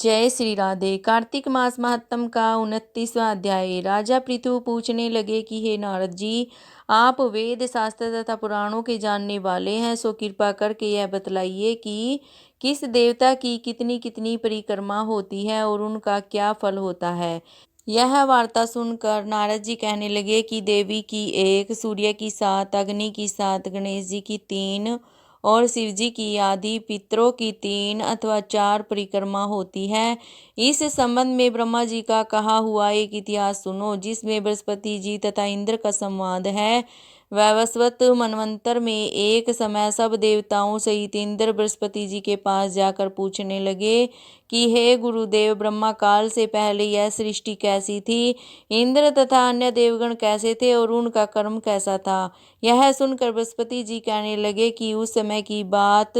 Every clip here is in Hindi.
जय श्री राधे। कार्तिक मास महात्म का 29वां अध्याय। राजा पृथु पूछने लगे कि हे नारद जी, आप वेद शास्त्र तथा पुराणों के जानने वाले हैं, सो कृपा करके यह बतलाइए कि किस देवता की कितनी कितनी परिक्रमा होती है और उनका क्या फल होता है। यह वार्ता सुनकर नारद जी कहने लगे कि देवी की 1, सूर्य की 7, अग्नि की 7, गणेश जी की 3 और शिव जी की आदि पितरों की 3 अथवा 4 परिक्रमा होती है। इस संबंध में ब्रह्मा जी का कहा हुआ एक इतिहास सुनो, जिसमें बृहस्पति जी तथा इंद्र का संवाद है। वैवस्वत मनवंतर में एक समय सब देवताओं सहित इंद्र बृहस्पति जी के पास जाकर पूछने लगे कि हे गुरुदेव, ब्रह्मा काल से पहले यह सृष्टि कैसी थी, इंद्र तथा अन्य देवगण कैसे थे और उनका कर्म कैसा था। यह सुनकर बृहस्पति जी कहने लगे कि उस समय की बात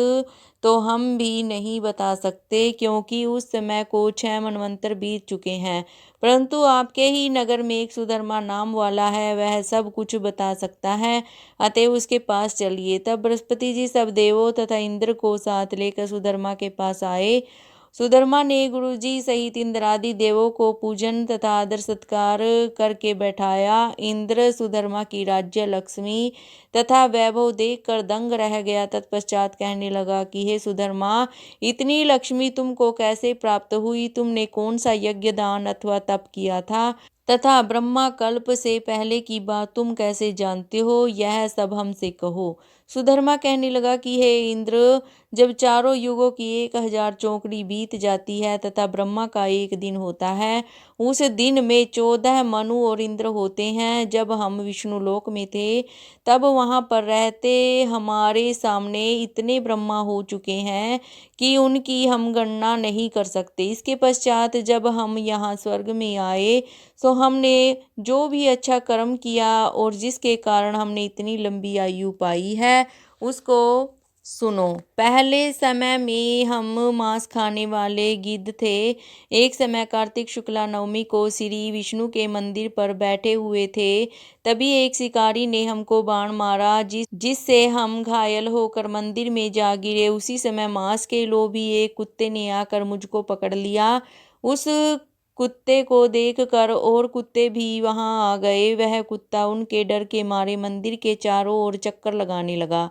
तो हम भी नहीं बता सकते, क्योंकि उस समय को 6 मनवंतर बीत चुके हैं, परंतु आपके ही नगर में एक सुधर्मा नाम वाला है, वह सब कुछ बता सकता है, अतएव उसके पास चलिए। तब बृहस्पति जी सब देवों तथा इंद्र को साथ लेकर सुधर्मा के पास आए। सुधर्मा ने गुरु जी सहित इंद्रादि देवों को पूजन तथा आदर सत्कार करके बैठाया। इंद्र सुधर्मा की राज्य लक्ष्मी तथा वैभव देखकर दंग रह गया। तत्पश्चात कहने लगा कि हे सुधर्मा, इतनी लक्ष्मी तुमको कैसे प्राप्त हुई? तुमने कौन सा यज्ञ, दान अथवा तप किया था तथा ब्रह्मा कल्प से पहले की बात तुम कैसे जानते हो? यह सब हमसे कहो। सुधर्मा कहने लगा कि हे इंद्र, जब चारों युगों की 1000 चौकड़ी बीत जाती है तथा ब्रह्मा का एक दिन होता है, उस दिन में 14 मनु और इंद्र होते हैं। जब हम विष्णु लोक में थे, तब वहां पर रहते हमारे सामने इतने ब्रह्मा हो चुके हैं कि उनकी हम गणना नहीं कर सकते। इसके पश्चात जब हम यहाँ स्वर्ग में आए, तो हमने जो भी अच्छा कर्म किया और जिसके कारण हमने इतनी लंबी आयु पाई है, उसको सुनो। पहले समय में हम मांस खाने वाले गिद्ध थे। एक समय कार्तिक शुक्ला नवमी को श्री विष्णु के मंदिर पर बैठे हुए थे, तभी एक शिकारी ने हमको बाण मारा, जिससे हम घायल होकर मंदिर में जा गिरे। उसी समय मांस के लोभी एक कुत्ते ने आकर मुझको पकड़ लिया। उस कुत्ते को देखकर और कुत्ते भी वहां आ गए। वह कुत्ता उनके डर के मारे मंदिर के चारों ओर चक्कर लगाने लगा।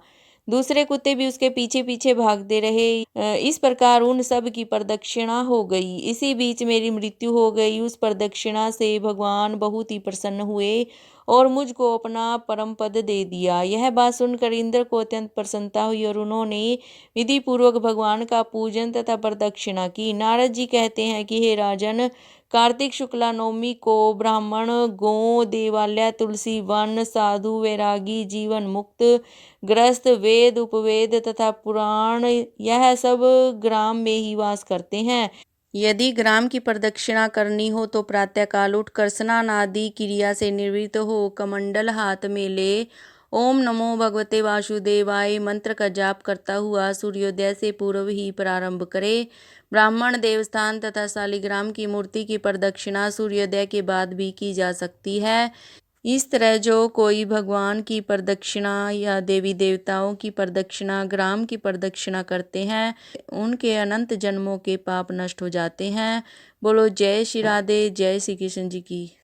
दूसरे कुत्ते भी उसके पीछे पीछे भागते रहे। इस प्रकार उन सब की प्रदक्षिणा हो गई। इसी बीच मेरी मृत्यु हो गई। उस प्रदक्षिणा से भगवान बहुत ही प्रसन्न हुए और मुझको अपना परम पद दे दिया। यह बात सुनकर इंद्र को अत्यंत प्रसन्नता हुई और उन्होंने विधि पूर्वक भगवान का पूजन तथा प्रदक्षिणा की। नारद जी कहते हैं कि हे राजन, कार्तिक शुक्ला नवमी को ब्राह्मण, गौ, देवालय, तुलसी वन, साधु, वैरागी, जीवन मुक्त, गृहस्थ, वेद, उपवेद तथा पुराण, यह सब ग्राम में ही वास करते हैं। यदि ग्राम की प्रदक्षिणा करनी हो तो प्रातःकाल उठकर स्नान आदि क्रिया से निवृत्त हो कमंडल हाथ में ले ओम नमो भगवते वासुदेवाय मंत्र का जाप करता हुआ सूर्योदय से पूर्व ही प्रारंभ करे। ब्राह्मण, देवस्थान तथा शालिग्राम की मूर्ति की प्रदक्षिणा सूर्योदय के बाद भी की जा सकती है। इस तरह जो कोई भगवान की प्रदक्षिणा या देवी देवताओं की प्रदक्षिणा, ग्राम की प्रदक्षिणा करते हैं, उनके अनंत जन्मों के पाप नष्ट हो जाते हैं। बोलो जय श्री राधे। जय श्री कृष्ण जी की।